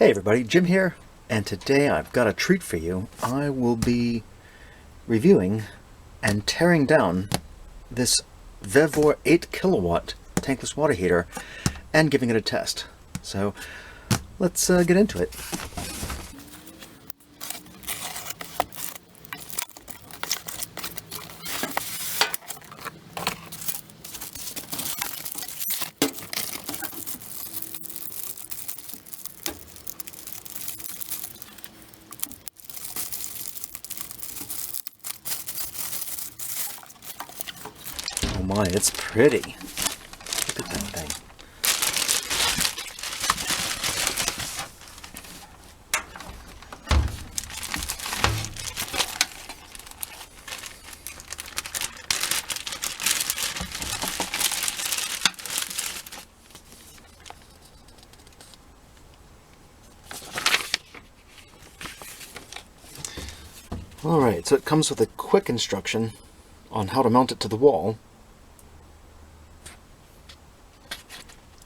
Hey everybody, Jim here, and today I've got a treat for you. I will be reviewing and tearing down this Vevor 8 kilowatt tankless water heater and giving it a test. So let's get into it. Oh my, it's pretty. Look at that thing. Alright, so it comes with a quick instruction on how to mount it to the wall.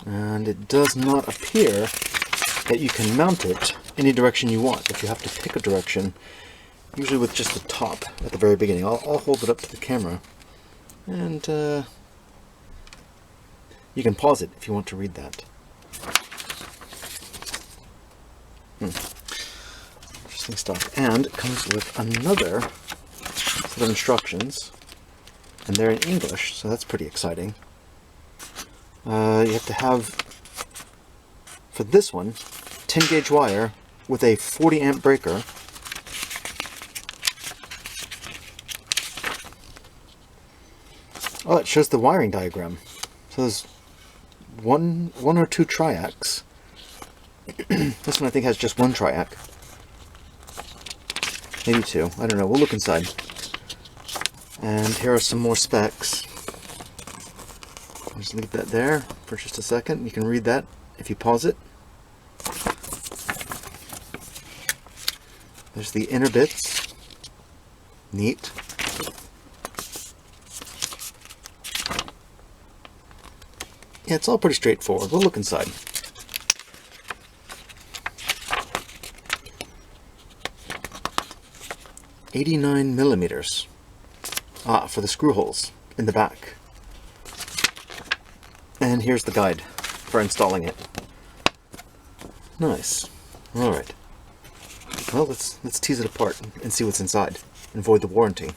And it does not appear that you can mount it any direction you want, but you have to pick a direction, usually with just the top at the very beginning. I'll hold it up to the camera, and you can pause it if you want to read that. Interesting stuff. And it comes with another set of instructions, and they're in English, so that's pretty exciting. You have to have, for this one, 10 gauge wire with a 40 amp breaker. Oh, it shows the wiring diagram. So there's one or two triacs. This one I think has just one triac. Maybe two. I don't know. We'll look inside. And here are some more specs. I'll just leave that there for just a second. You can read that if you pause it. There's the inner bits. Neat. Yeah, it's all pretty straightforward. We'll look inside. $89mm. For the screw holes in the back. And here's the guide for installing it. Nice. Alright. Well, let's tease it apart and see what's inside and void the warranty.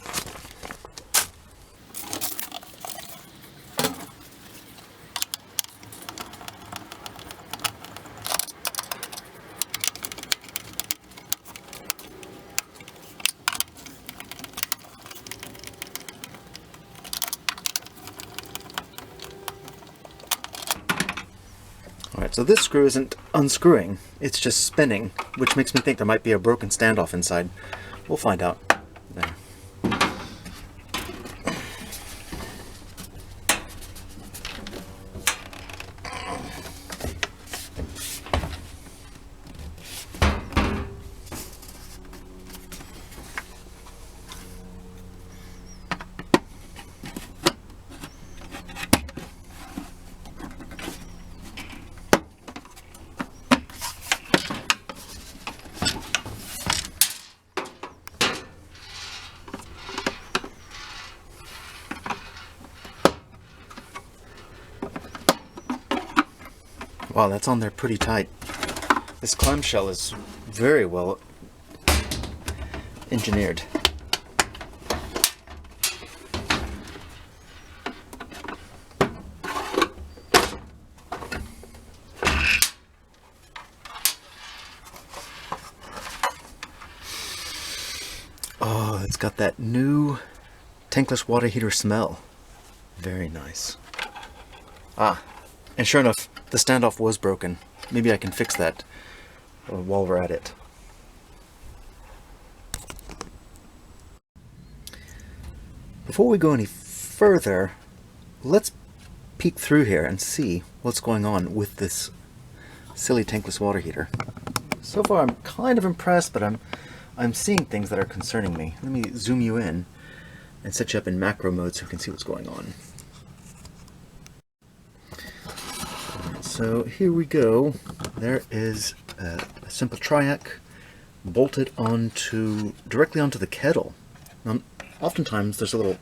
Alright, so this screw isn't unscrewing, it's just spinning, which makes me think there might be a broken standoff inside. We'll find out. There. Wow, that's on there pretty tight. This clamshell is very well engineered. Oh, it's got that new tankless water heater smell. Very nice. And sure enough, the standoff was broken. Maybe I can fix that while we're at it. Before we go any further, let's peek through here and see what's going on with this silly tankless water heater. So far I'm kind of impressed, but I'm seeing things that are concerning me. Let me zoom you in and set you up in macro mode so you can see what's going on. So here we go. There is a simple triac bolted directly onto the kettle. Now, oftentimes there's a little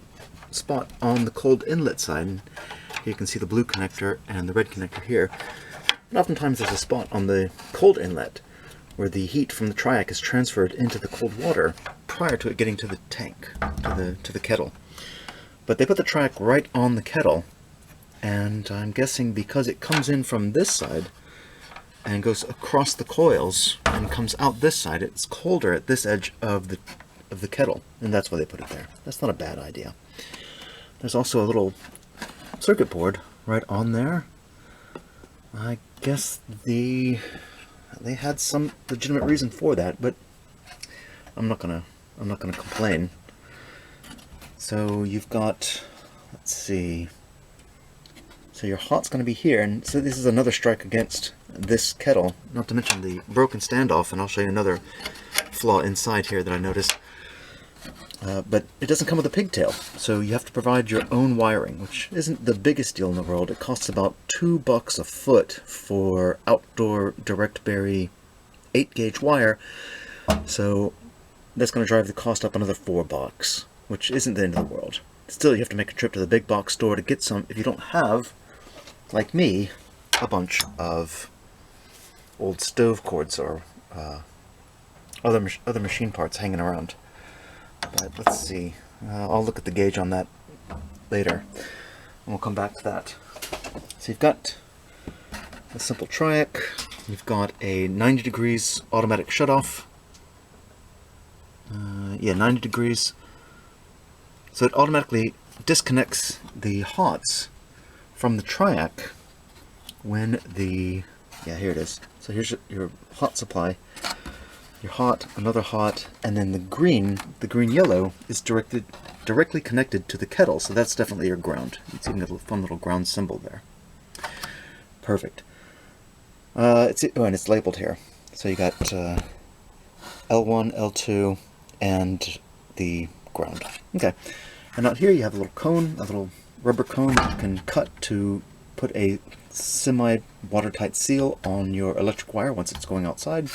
spot on the cold inlet side. Here you can see the blue connector and the red connector here. And oftentimes there's a spot on the cold inlet where the heat from the triac is transferred into the cold water prior to it getting to the tank, to the kettle. But they put the triac right on the kettle, and I'm guessing because it comes in from this side and goes across the coils and comes out this side, it's colder at this edge of the kettle, and that's why they put it there. That's not a bad idea. There's also a little circuit board right on there. I guess they had some legitimate reason for that, but I'm not gonna complain. So you've got, let's see, so your hot's going to be here, and so this is another strike against this kettle, not to mention the broken standoff, and I'll show you another flaw inside here that I noticed. But it doesn't come with a pigtail, so you have to provide your own wiring, which isn't the biggest deal in the world. It costs about $2 a foot for outdoor direct bury 8-gauge wire, so that's going to drive the cost up another $4, which isn't the end of the world. Still, you have to make a trip to the big box store to get some if you don't have, like me, a bunch of old stove cords or other machine parts hanging around. But let's see. I'll look at the gauge on that later, and we'll come back to that. So you've got a simple triac. You've got a 90 degrees automatic shutoff. Yeah, 90 degrees. So it automatically disconnects the hots from the triac when the, yeah, here it is. So here's your hot supply, your hot, another hot, and then the green yellow is directly connected to the kettle. So that's definitely your ground. You see a little fun little ground symbol there. Perfect. And it's labeled here. So you got L1, L2, and the ground. Okay. And out here you have a little cone, a little rubber cone that you can cut to put a semi-watertight seal on your electric wire once it's going outside.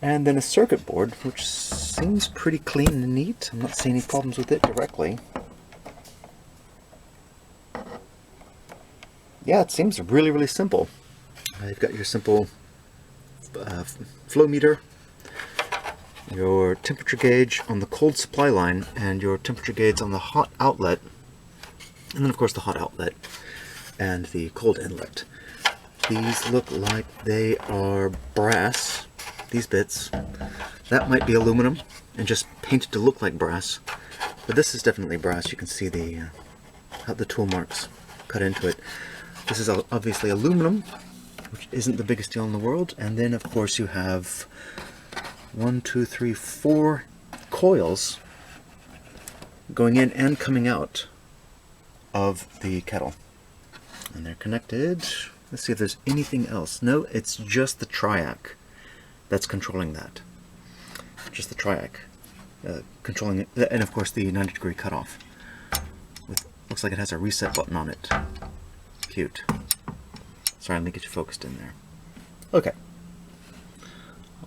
And then a circuit board, which seems pretty clean and neat. I'm not seeing any problems with it directly. Yeah, it seems really, really simple. You've got your simple flow meter, your temperature gauge on the cold supply line, and your temperature gauge on the hot outlet, and then of course the hot outlet and the cold inlet. These look like they are brass, these bits. That might be aluminum and just painted to look like brass, but this is definitely brass. You can see the tool marks cut into it. This is obviously aluminum, which isn't the biggest deal in the world, and then of course you have 4 coils going in and coming out of the kettle, and they're connected. Let's see if there's anything else. No, it's just the triac that's controlling that. Just the triac controlling it, and of course the 90-degree cutoff. Looks like it has a reset button on it. Cute. Sorry, let me get you focused in there. Okay.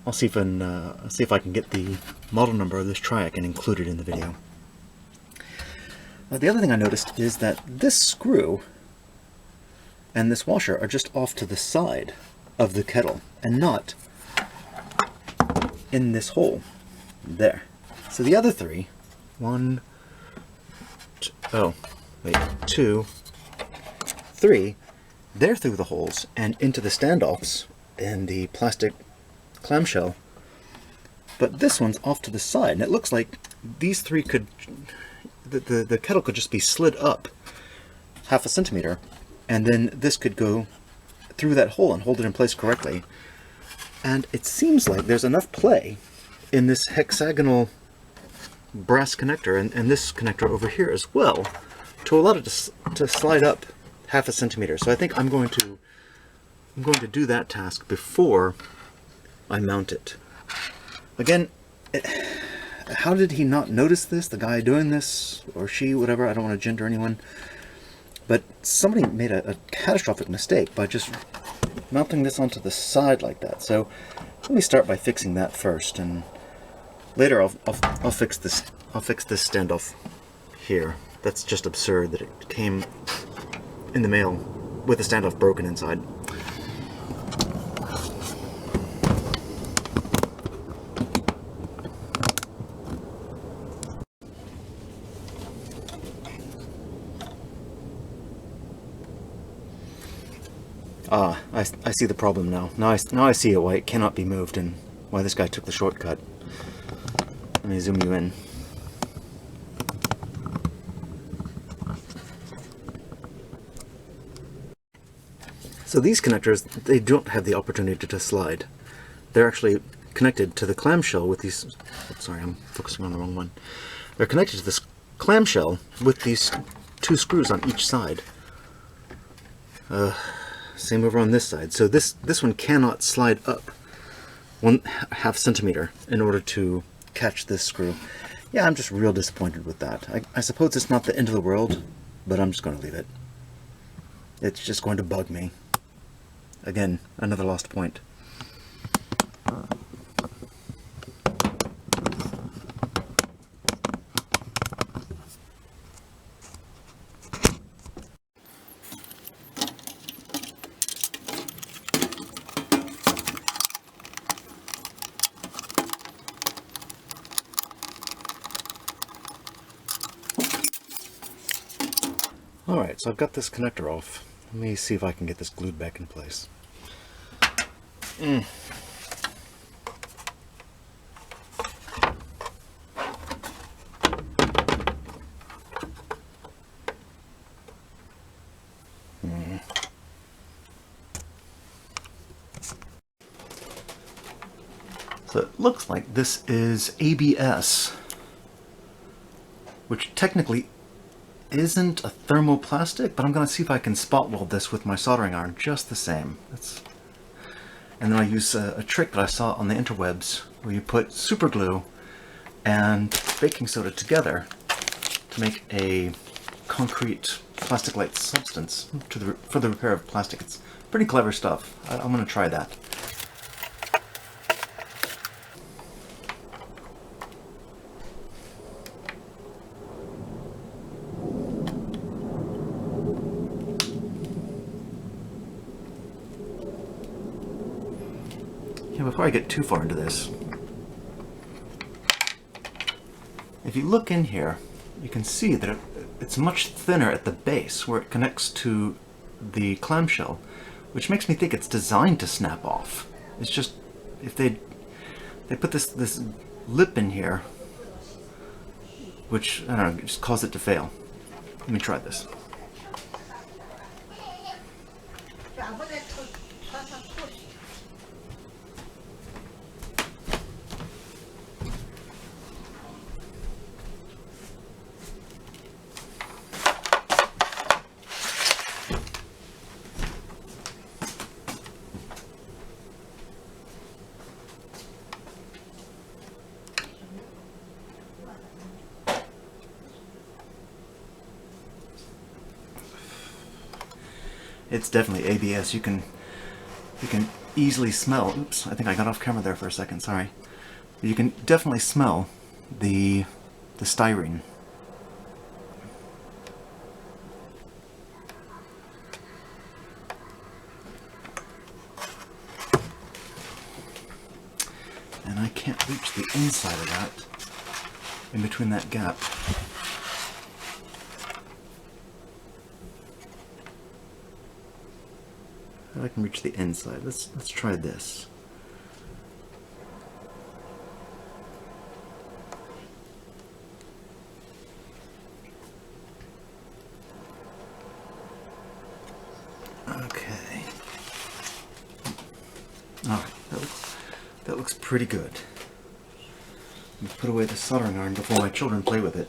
I'll see if I can get the model number of this triac and include it in the video. The other thing I noticed is that this screw and this washer are just off to the side of the kettle and not in this hole there. So the other three, 2, 3, they're through the holes and into the standoffs in the plastic clamshell, but this one's off to the side, and it looks like these three could, the kettle could just be slid up 1/2 centimeter, and then this could go through that hole and hold it in place correctly. And it seems like there's enough play in this hexagonal brass connector and this connector over here as well to allow it to slide up 1/2 centimeter. So I think I'm going to do that task before I mount it. Again, how did he not notice this? The guy doing this, or she, whatever, I don't want to gender anyone. But somebody made a catastrophic mistake by just mounting this onto the side like that. So let me start by fixing that first, and later I'll fix this. I'll fix this standoff here. That's just absurd that it came in the mail with the standoff broken inside. Ah, I see the problem now. Now I see why it cannot be moved and why this guy took the shortcut. Let me zoom you in. So these connectors, they don't have the opportunity to slide. They're actually connected to the clamshell with these... Oops, sorry, I'm focusing on the wrong one. They're connected to this clamshell with these two screws on each side. Same over on this side. So this one cannot slide up 1/2 centimeter in order to catch this screw. Yeah, I'm just real disappointed with that. I suppose it's not the end of the world, but I'm just going to leave it. It's just going to bug me. Again, another lost point. Alright, so I've got this connector off. Let me see if I can get this glued back in place. So it looks like this is ABS, which technically isn't a thermoplastic, but I'm going to see if I can spot weld this with my soldering iron just the same. And then I use a trick that I saw on the interwebs where you put super glue and baking soda together to make a concrete plastic-like substance for the repair of plastic. It's pretty clever stuff. I'm going to try that. Before I get too far into this, if you look in here, you can see that it's much thinner at the base where it connects to the clamshell, which makes me think it's designed to snap off. It's just, if they put this lip in here, which, I don't know, just cause it to fail. Let me try this. It's definitely ABS. You can easily smell. Oops, I think I got off camera there for a second. Sorry. You can definitely smell the styrene. And I can't reach the inside of that, in between that gap. I can reach the inside. Let's try this. Okay. All right, that looks pretty good. Let me put away the soldering iron before my children play with it.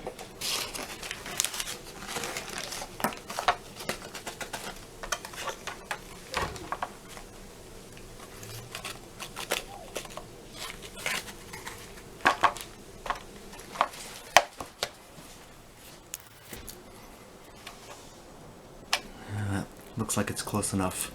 Looks like it's close enough.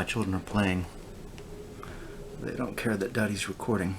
children are playing. They don't care that Daddy's recording.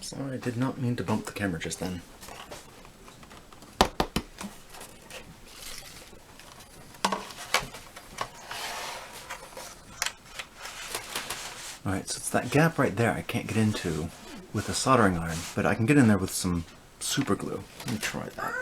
Sorry, I did not mean to bump the camera just then. Alright, so it's that gap right there I can't get into with a soldering iron, but I can get in there with some super glue. Let me try that.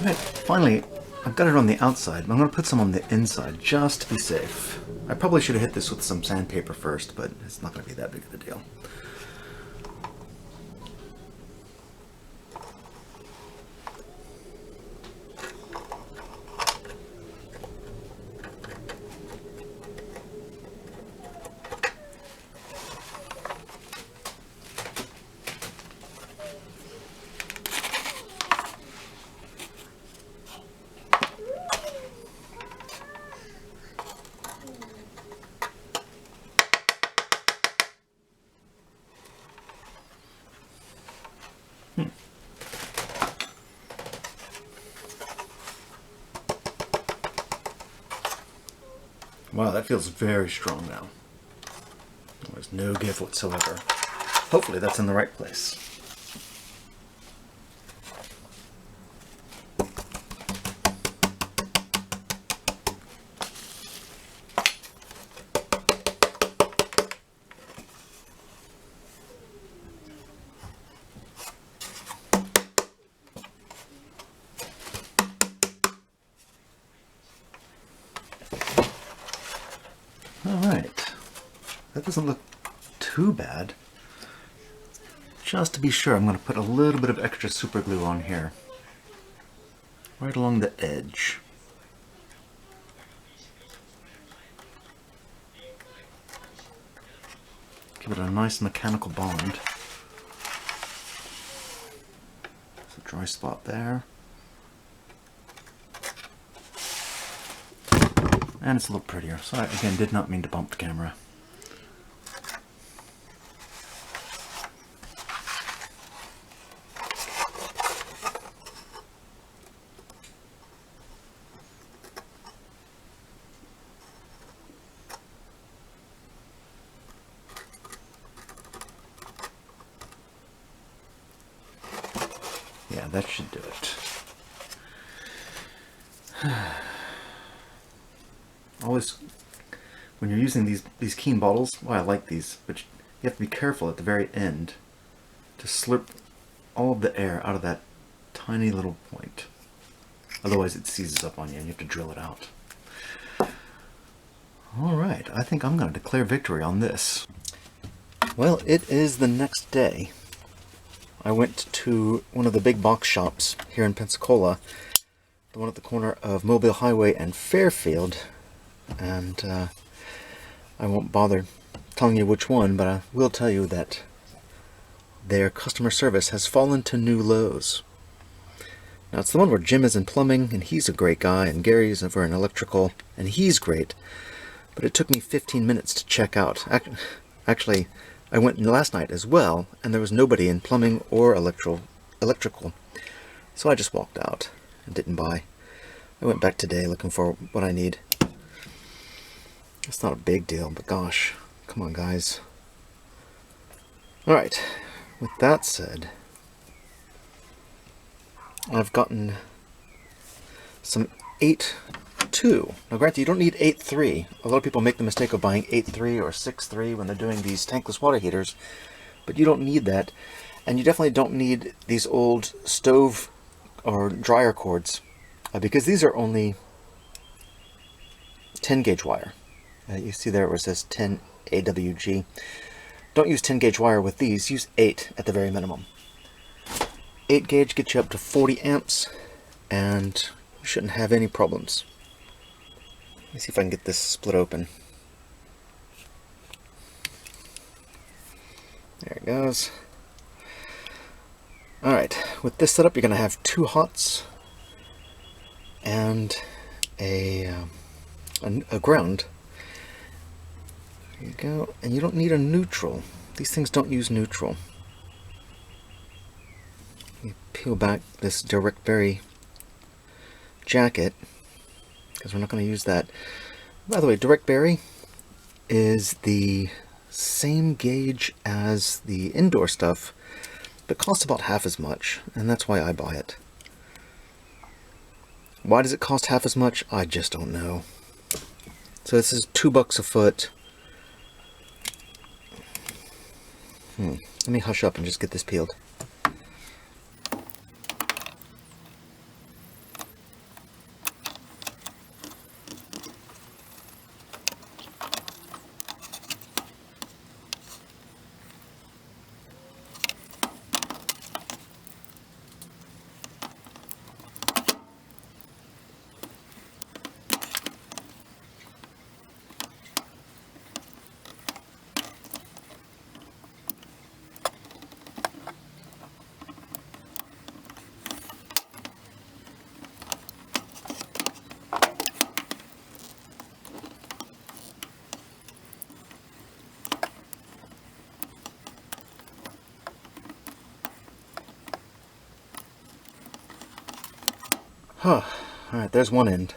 Alright, finally, I've got it on the outside, but I'm going to put some on the inside just to be safe. I probably should have hit this with some sandpaper first, but it's not going to be that big of a deal. Wow, that feels very strong now. There's no give whatsoever. Hopefully that's in the right place. Alright, that doesn't look too bad. Just to be sure, I'm going to put a little bit of extra super glue on here, right along the edge. Give it a nice mechanical bond. There's a dry spot there. And it's a little prettier. So I, again, did not mean to bump the camera. that should do it. Always, when you're using these Keen bottles, well, I like these, but you have to be careful at the very end to slurp all of the air out of that tiny little point. Otherwise it seizes up on you and you have to drill it out. Alright, I think I'm going to declare victory on this. Well, it is the next day. I went to one of the big box shops here in Pensacola, the one at the corner of Mobile Highway and Fairfield, and I won't bother telling you which one, but I will tell you that their customer service has fallen to new lows. Now, it's the one where Jim is in plumbing, and he's a great guy, and Gary's over in electrical, and he's great. But it took me 15 minutes to check out. Actually, I went last night as well, and there was nobody in plumbing or electrical. So I just walked out and didn't buy. I went back today looking for what I need. It's not a big deal, but gosh, come on, guys. Alright, with that said, I've gotten some 8.2. Now granted, you don't need 8.3. A lot of people make the mistake of buying 8.3 or 6.3 when they're doing these tankless water heaters, but you don't need that. And you definitely don't need these old stove or dryer cords, because these are only 10 gauge wire. You see there where it says 10 AWG. Don't use 10 gauge wire with these, use 8 at the very minimum. 8 gauge gets you up to 40 amps, and you shouldn't have any problems. Let me see if I can get this split open. There it goes. Alright, with this setup you're going to have 2 hots and a ground. There you go. And you don't need a neutral. These things don't use neutral. You peel back this direct berry jacket, because we're not going to use that. By the way, direct berry is the same gauge as the indoor stuff, but costs about half as much, and that's why I buy it. Why does it cost half as much? I just don't know. So this is $2 a foot. Let me hush up and just get this peeled. Huh. Alright, there's one end.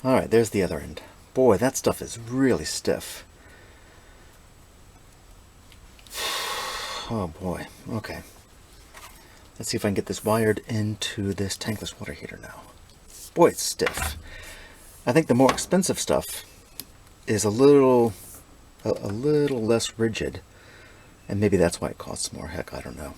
Alright, there's the other end. Boy, that stuff is really stiff. Oh boy, okay. Let's see if I can get this wired into this tankless water heater now. Boy, it's stiff. I think the more expensive stuff is a little less rigid, and maybe that's why it costs more. Heck, I don't know.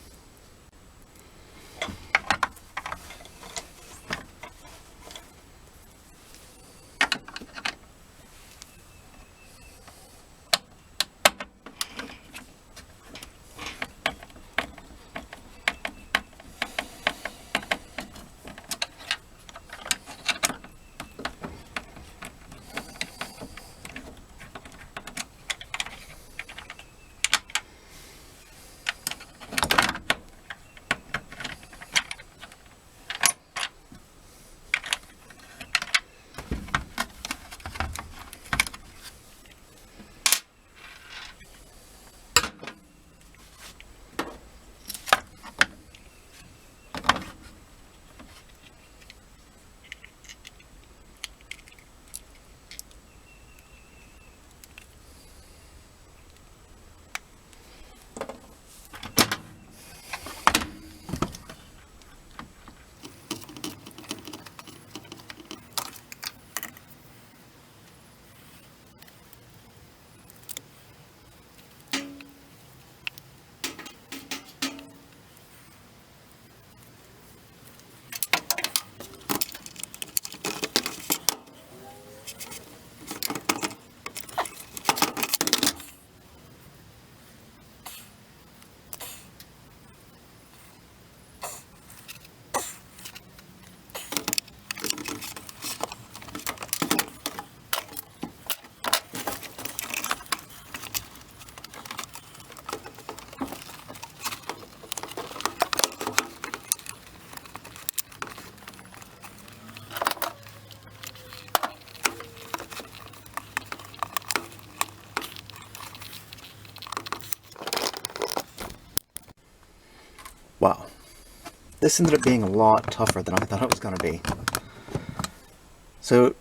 this ended up being a lot tougher than I thought it was going to be. So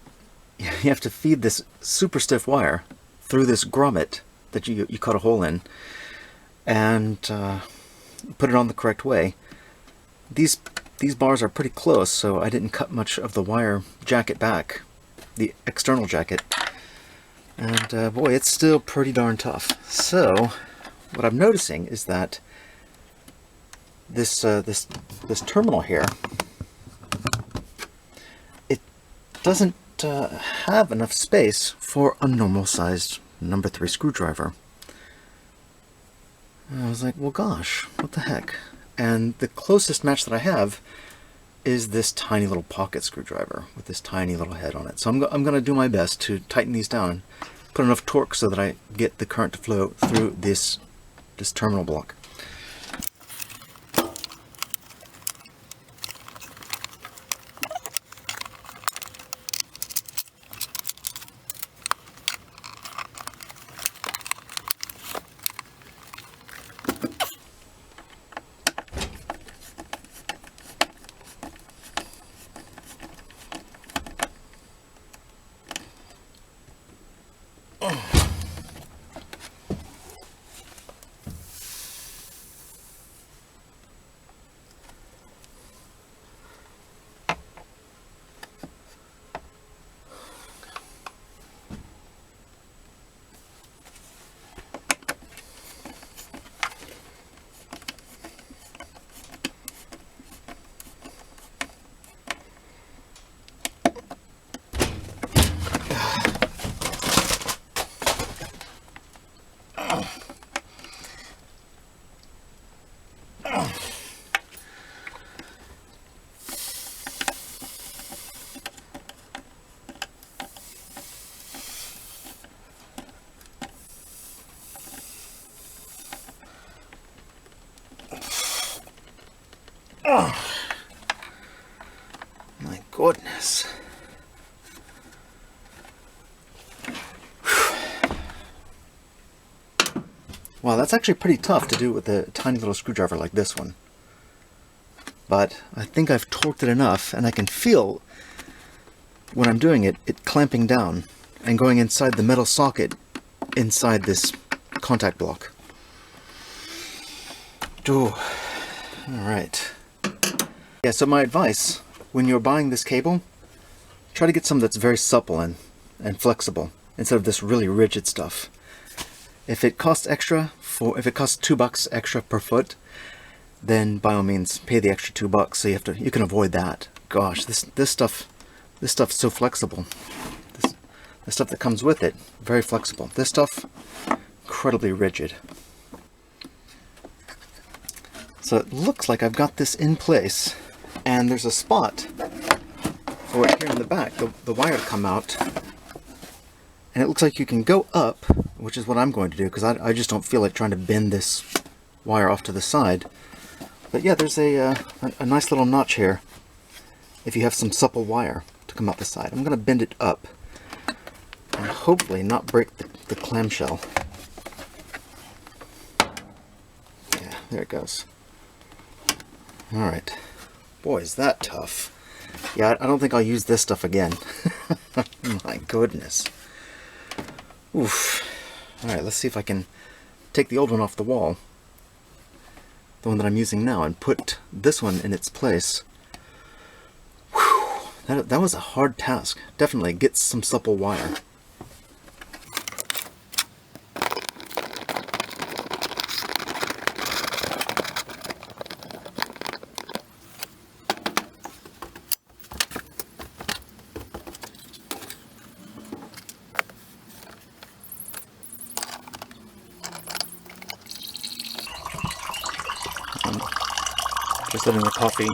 you have to feed this super stiff wire through this grommet that you cut a hole in, and put it on the correct way. These bars are pretty close, so I didn't cut much of the wire jacket back, the external jacket, and boy, it's still pretty darn tough. So what I'm noticing is that this terminal here, it doesn't have enough space for a normal sized number 3 screwdriver. And I was like, well gosh, what the heck? And the closest match that I have is this tiny little pocket screwdriver with this tiny little head on it. So I'm going to do my best to tighten these down and put enough torque so that I get the current to flow through this terminal block. Oh, my goodness. Wow, that's actually pretty tough to do with a tiny little screwdriver like this one. But I think I've torqued it enough, and I can feel when I'm doing it, it clamping down and going inside the metal socket inside this contact block. Ooh. Alright. Yeah, so my advice, when you're buying this cable, try to get some that's very supple and flexible, instead of this really rigid stuff. If it costs extra, if it costs $2 extra per foot, then by all means pay the extra $2, so you can avoid that. Gosh, this stuff's so flexible. The stuff that comes with it, very flexible. This stuff, incredibly rigid. So it looks like I've got this in place, and there's a spot for it here in the back, the wire to come out, and it looks like you can go up, which is what I'm going to do, because I just don't feel like trying to bend this wire off to the side. But yeah, there's a nice little notch here if you have some supple wire to come out the side. I'm going to bend it up and hopefully not break the clamshell. Yeah, there it goes. Alright. Boy, is that tough. Yeah, I don't think I'll use this stuff again. My goodness. Oof. Alright, let's see if I can take the old one off the wall, the one that I'm using now, and put this one in its place. Whew. That was a hard task. Definitely get some supple wire. Just letting the coffee,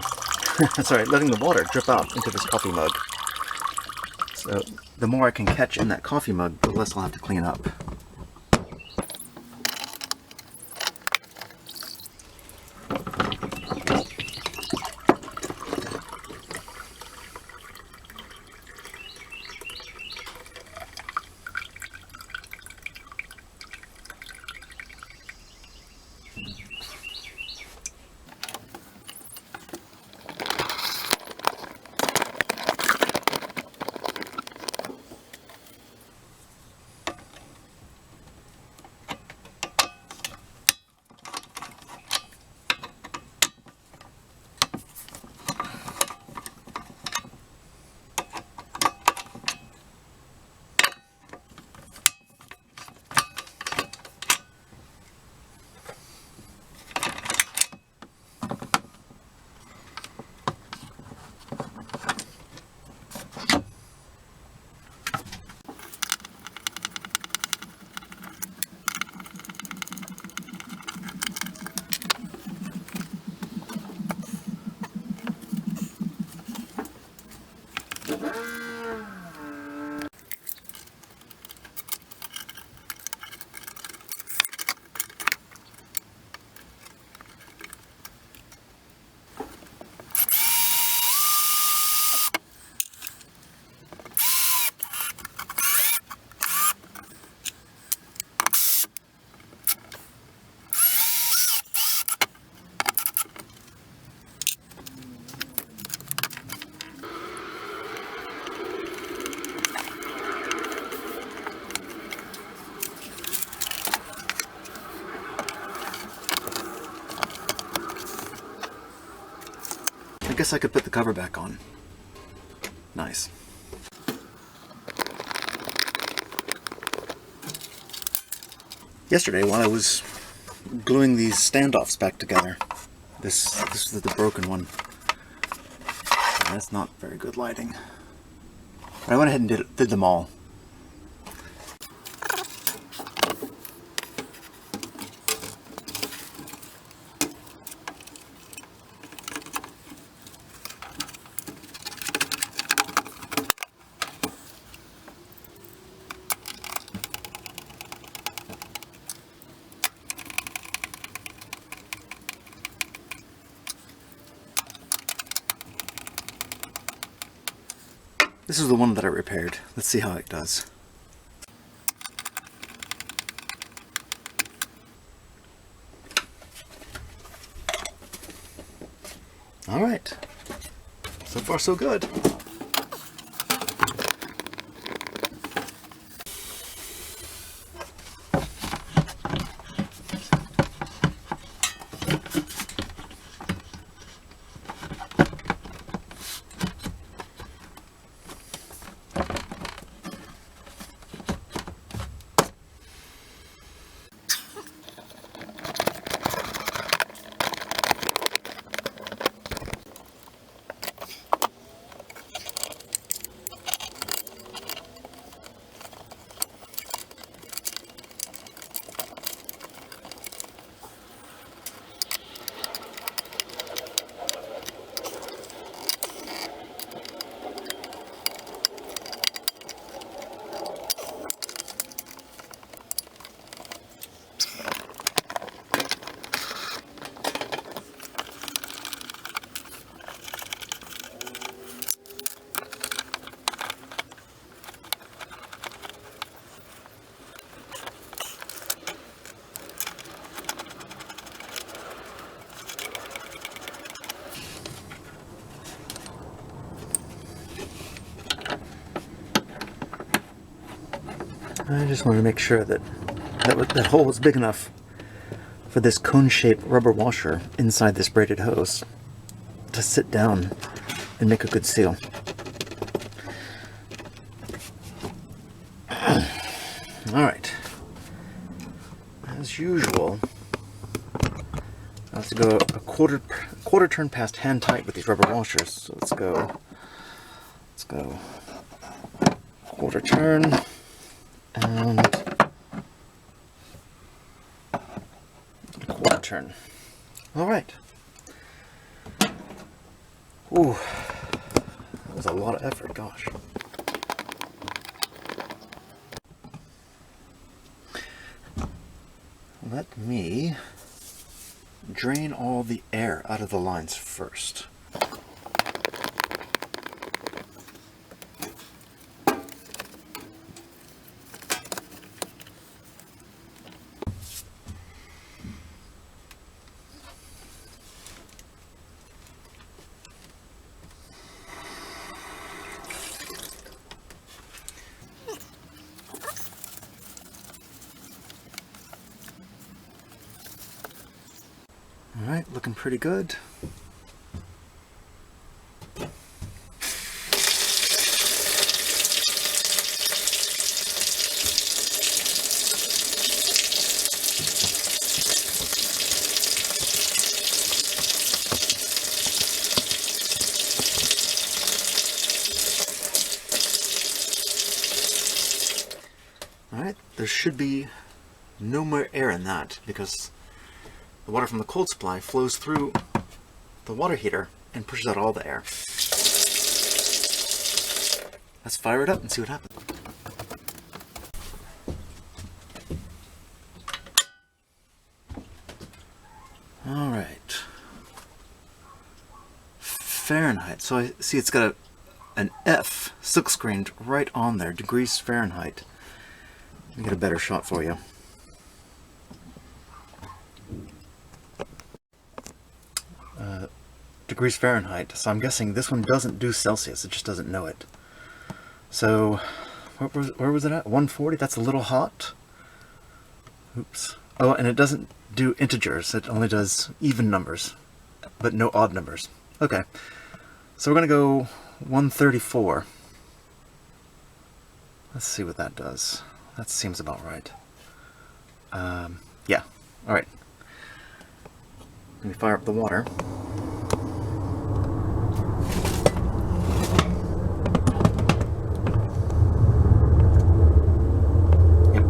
sorry, letting the water drip out into this coffee mug. So the more I can catch in that coffee mug, the less I'll have to clean up. guess I could put the cover back on. Nice. Yesterday, while I was gluing these standoffs back together, this is the broken one. That's not very good lighting. I went ahead and did them all. This is the one that I repaired. Let's see how it does. All right. So far, so good. I just wanted to make sure that that hole was big enough for this cone-shaped rubber washer inside this braided hose to sit down and make a good seal. Alright. As usual, I have to go a quarter turn past hand tight with these rubber washers. So let's go quarter turn. And quarter turn. All right. Ooh, that was a lot of effort, gosh. Let me drain all the air out of the lines first. Alright, looking pretty good. Alright, there should be no more air in that because the water from the cold supply flows through the water heater and pushes out all the air. Let's fire it up and see what happens. All right. Fahrenheit. So I see it's got an F silk screened right on there, degrees Fahrenheit. Let me get a better shot for you. Degrees Fahrenheit, so I'm guessing this one doesn't do Celsius, it just doesn't know it. So, where was it at? 140? That's a little hot. Oops. Oh, and it doesn't do integers, it only does even numbers, but no odd numbers. Okay, So we're going to go 134. Let's see what that does. That seems about right. Yeah. All right. Let me fire up the water. Yep.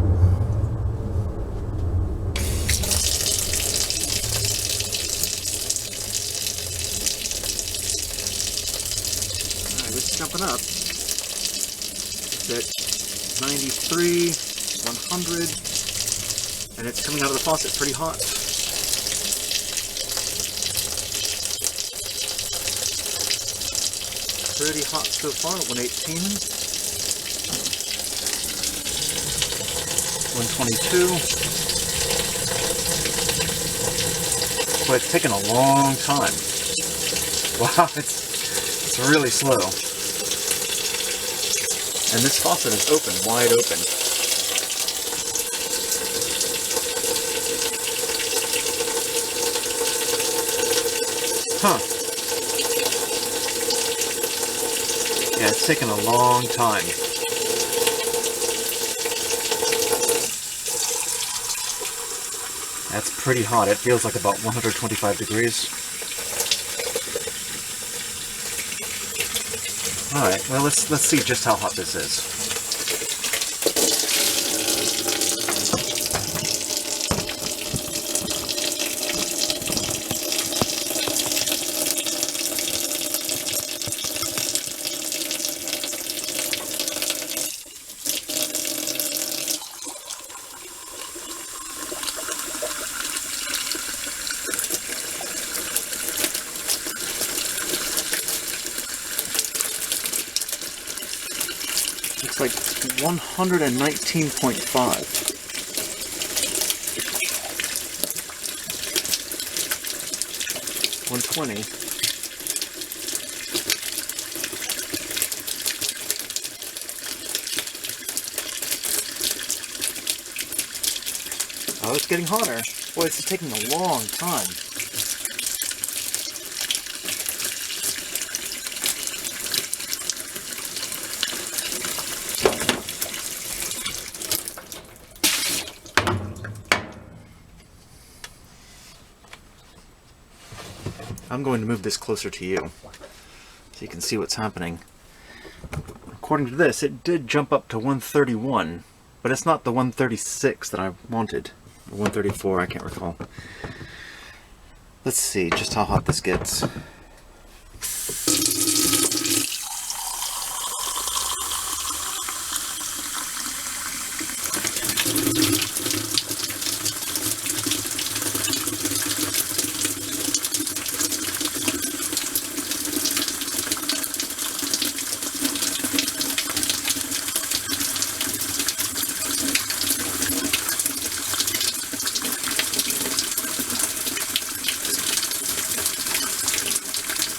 All right, it's jumping up. It's at 93, 100, and it's coming out of the faucet pretty hot. Pretty hot so far, 118, 122. But it's taken a long time. Wow, it's really slow. And this faucet is open, wide open. Huh. Yeah, it's taken a long time. That's pretty hot. It feels like about 125 degrees. Alright, well let's see just how hot this is. Looks like 119.5. 120. Oh, it's getting hotter. Boy, it's taking a long time. I'm going to move this closer to you so you can see what's happening. According to this, it did jump up to 131, but it's not the 136 that I wanted. Or 134, I can't recall. Let's see just how hot this gets.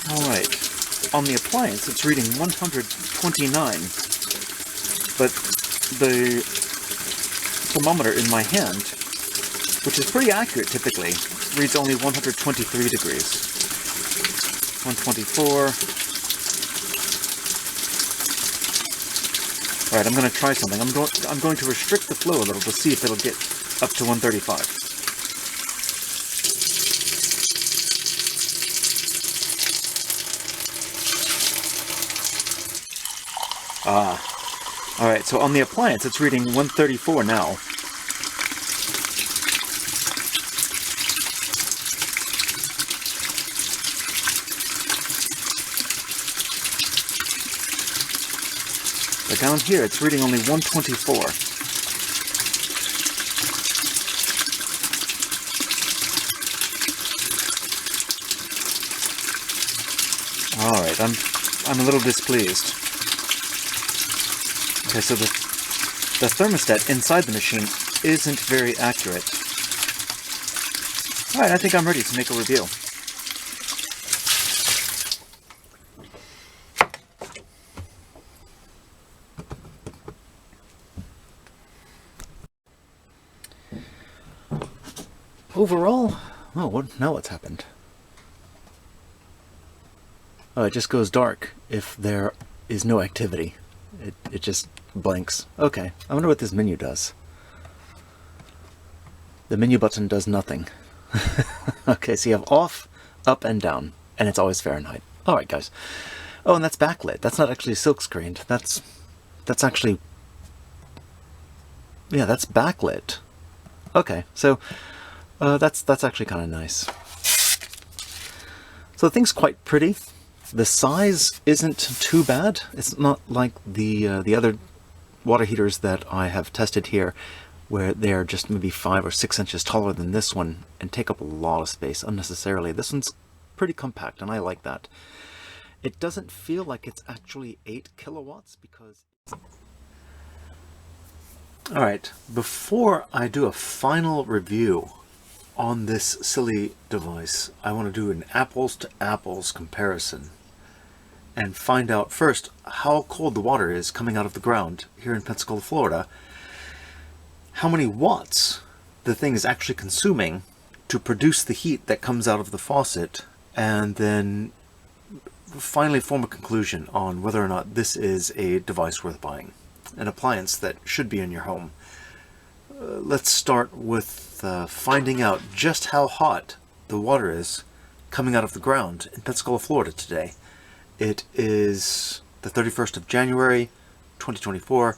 Alright, on the appliance it's reading 129, but the thermometer in my hand, which is pretty accurate typically, reads only 123 degrees. 124. Alright, I'm going to try something. I'm going to restrict the flow a little to see if it'll get up to 135. Alright, so on the appliance it's reading 134 now. But down here it's reading only 124. Alright, I'm a little displeased. Okay, so the thermostat inside the machine isn't very accurate. Alright, I think I'm ready to make a review. Overall, oh, now what's happened? Oh, it just goes dark if there is no activity. It just blinks. Okay, I wonder what this menu does. The menu button does nothing. Okay, so you have off, up, and down, and it's always Fahrenheit. Alright, guys. Oh, and that's backlit. That's not actually silk screened. That's actually... yeah, that's backlit. Okay, so that's actually kind of nice. So the thing's quite pretty. The size isn't too bad. It's not like the other water heaters that I have tested here, where they're just maybe 5 or 6 inches taller than this one and take up a lot of space unnecessarily. This one's pretty compact, and I like that. It doesn't feel like it's actually 8 kilowatts because... Alright, before I do a final review on this silly device, I want to do an apples to apples comparison and find out first how cold the water is coming out of the ground here in Pensacola, Florida, how many watts the thing is actually consuming to produce the heat that comes out of the faucet, and then finally form a conclusion on whether or not this is a device worth buying, an appliance that should be in your home. Let's start with finding out just how hot the water is coming out of the ground in Pensacola, Florida today. It is the 31st of January, 2024,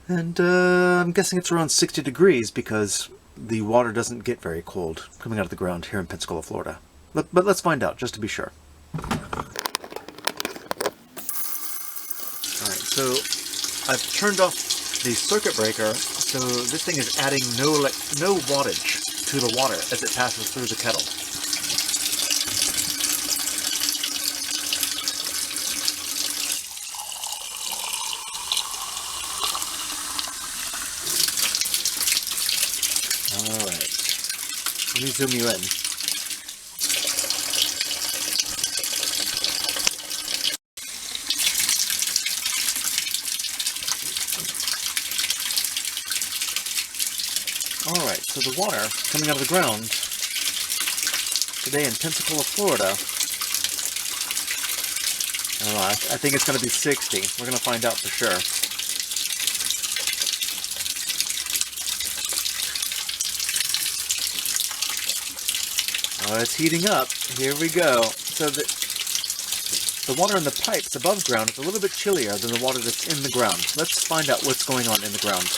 and I'm guessing it's around 60 degrees because the water doesn't get very cold coming out of the ground here in Pensacola, Florida. But let's find out, just to be sure. Alright, so I've turned off the circuit breaker, so this thing is adding no wattage to the water as it passes through the kettle. Alright, let me zoom you in. Alright, so the water coming out of the ground today in Pensacola, Florida, I don't know, I think it's going to be 60. We're going to find out for sure. Oh, it's heating up. Here we go. So the water in the pipes above ground is a little bit chillier than the water that's in the ground. Let's find out what's going on in the ground.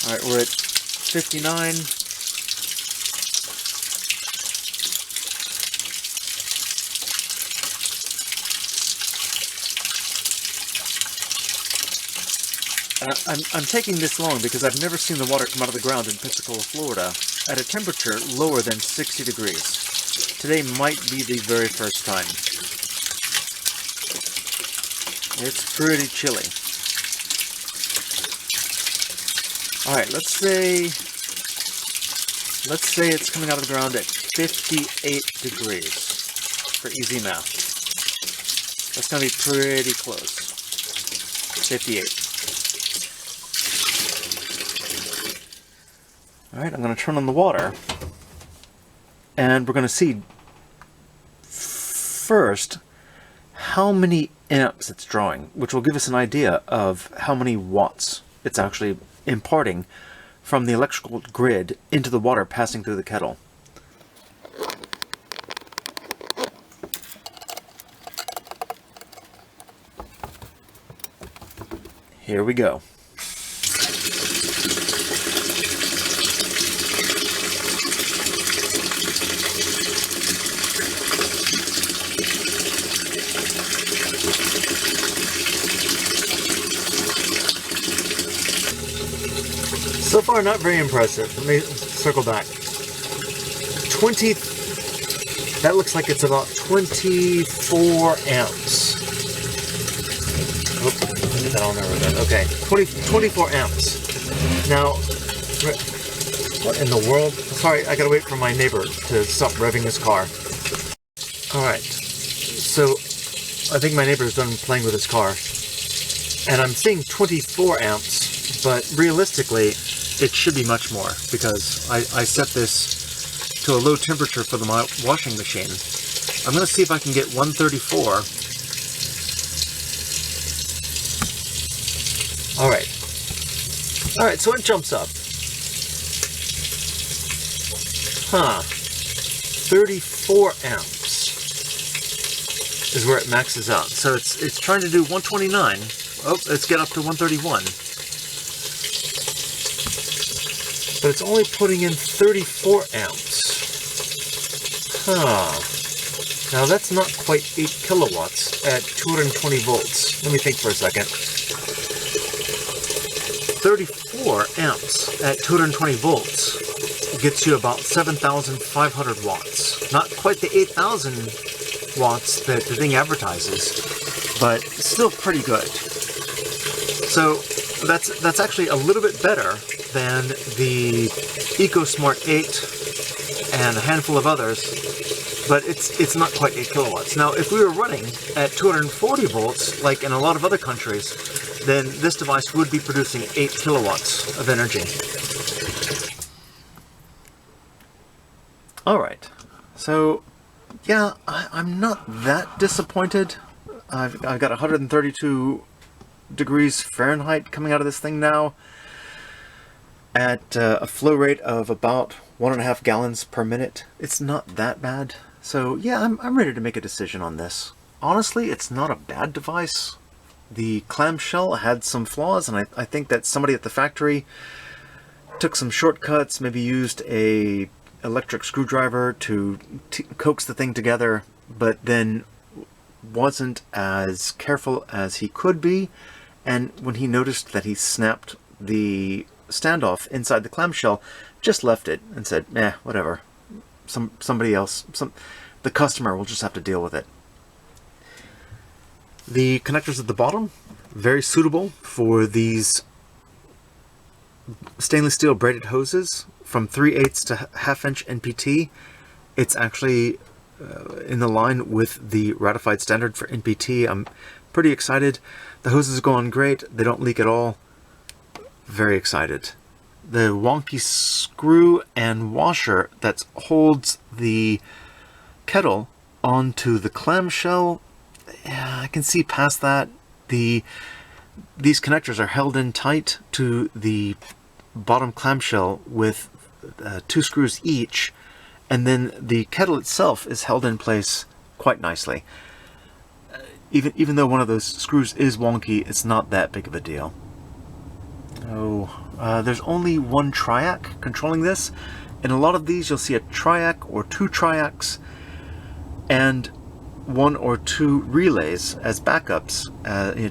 Alright, we're at 59. I'm taking this long because I've never seen the water come out of the ground in Pensacola, Florida at a temperature lower than 60 degrees. Today might be the very first time. It's pretty chilly. Alright, let's say it's coming out of the ground at 58 degrees for easy math. That's going to be pretty close. 58. Alright, I'm going to turn on the water, and we're going to see first how many amps it's drawing, which will give us an idea of how many watts it's actually imparting from the electrical grid into the water passing through the kettle. Here we go. So far, not very impressive. Let me circle back. 20, that looks like it's about 24 amps. Oh, get that on there a bit. Okay, 24 amps. Now, what in the world? Sorry, I gotta wait for my neighbor to stop revving his car. Alright, so I think my neighbor's done playing with his car. And I'm seeing 24 amps, but realistically, it should be much more, because I set this to a low temperature for the washing machine, I'm going to see if I can get 134. Alright. Alright, so it jumps up. Huh. 34 amps is where it maxes out. So it's trying to do 129. Oh, let's get up to 131. But it's only putting in 34 amps. Huh. Now that's not quite 8 kilowatts at 220 volts. Let me think for a second. 34 amps at 220 volts gets you about 7,500 watts. Not quite the 8,000 watts that the thing advertises, but still pretty good. So that's actually a little bit better than the EcoSmart 8 and a handful of others, but it's not quite 8 kilowatts. Now, if we were running at 240 volts, like in a lot of other countries, then this device would be producing 8 kilowatts of energy. Alright, so yeah, I'm not that disappointed. I've got 132 degrees Fahrenheit coming out of this thing now at a flow rate of about 1.5 gallons per minute. It's not that bad. So yeah, I'm ready to make a decision on this. Honestly, it's not a bad device. The clamshell had some flaws, and I think that somebody at the factory took some shortcuts, maybe used a electric screwdriver to coax the thing together, but then wasn't as careful as he could be, and when he noticed that he snapped the standoff inside the clamshell, just left it and said, "Eh, whatever. Somebody else, the customer will just have to deal with it." The connectors at the bottom, very suitable for these stainless steel braided hoses from 3/8 to 1/2 inch NPT. It's actually in the line with the ratified standard for NPT. I'm pretty excited. The hoses go on great. They don't leak at all. Very excited. The wonky screw and washer that holds the kettle onto the clamshell, yeah, I can see past that. These connectors are held in tight to the bottom clamshell with 2 screws each, and then the kettle itself is held in place quite nicely. Even though one of those screws is wonky, it's not that big of a deal. There's only one triac controlling this. In a lot of these you'll see a triac or 2 triacs and 1 or 2 relays as backups,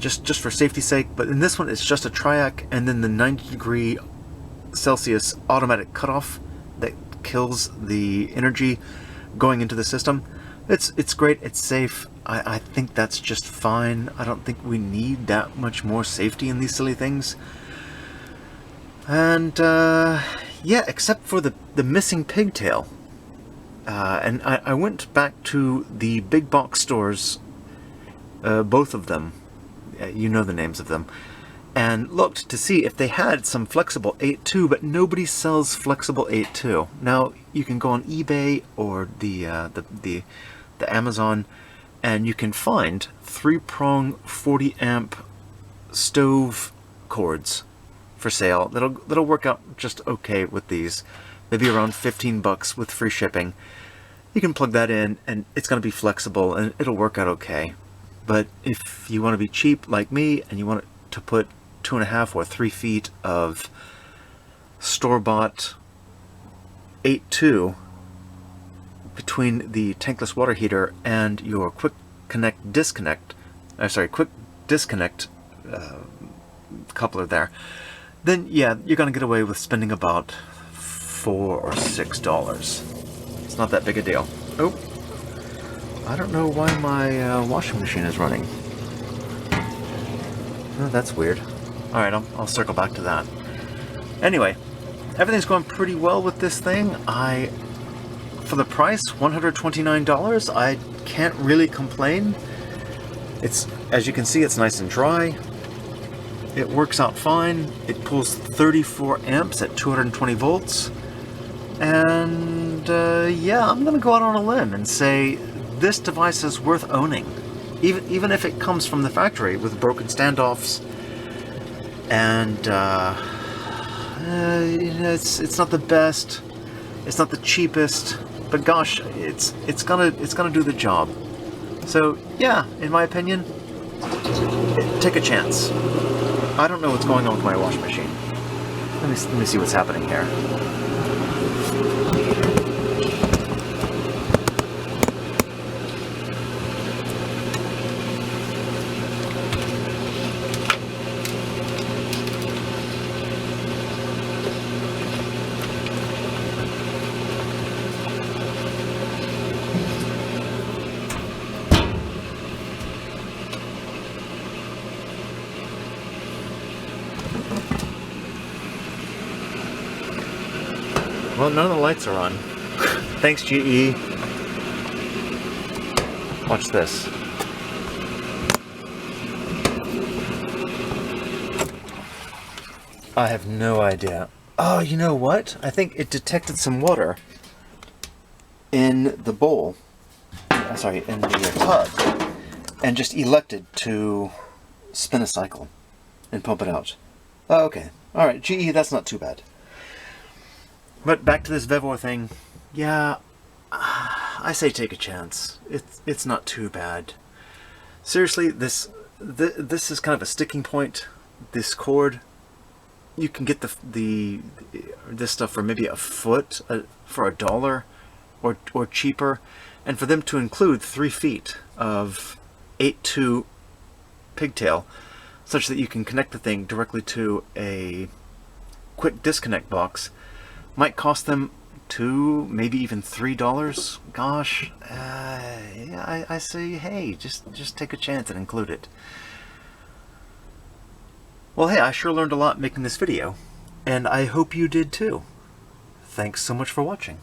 just for safety's sake. But in this one it's just a triac and then the 90 Celsius automatic cutoff that kills the energy going into the system. It's great, it's safe. I think that's just fine. I don't think we need that much more safety in these silly things. And yeah, except for the missing pigtail. And I went back to the big box stores, both of them, you know the names of them, and looked to see if they had some flexible 8.2, but nobody sells flexible 8.2. Now you can go on eBay or the Amazon, and you can find 3-prong 40 amp stove cords for sale. That'll work out just okay with these. Maybe around 15 bucks with free shipping. You can plug that in and it's going to be flexible and it'll work out okay. But if you want to be cheap like me and you want to put 2.5 or 3 feet of store-bought 8.2 between the tankless water heater and your quick disconnect coupler there, then yeah, you're going to get away with spending about $4 or $6. It's not that big a deal. Oh, I don't know why my washing machine is running. Oh, that's weird. Alright, I'll circle back to that. Anyway, everything's going pretty well with this thing. For the price, $129, I can't really complain. It's, as you can see, it's nice and dry. It works out fine. It pulls 34 amps at 220 volts. And yeah, I'm gonna go out on a limb and say this device is worth owning. Even if it comes from the factory with broken standoffs and it's not the best, it's not the cheapest, but gosh, it's gonna do the job. So yeah, in my opinion, take a chance. I don't know what's going on with my washing machine. Let me see what's happening here. Well, none of the lights are on. Thanks, GE. Watch this. I have no idea. Oh, you know what? I think it detected some water in the bowl. Sorry, in the tub, and just elected to spin a cycle and pump it out. Oh, okay. All right, GE, that's not too bad. But back to this Vevor thing, yeah, I say take a chance. It's not too bad. Seriously, this is kind of a sticking point. This cord, you can get this stuff for maybe a foot for $1 or cheaper, and for them to include 3 feet of 8-2 pigtail, such that you can connect the thing directly to a quick disconnect box, might cost them $2, maybe even $3. Gosh, yeah, I say, hey, just take a chance and include it. Well, hey, I sure learned a lot making this video, and I hope you did too. Thanks so much for watching.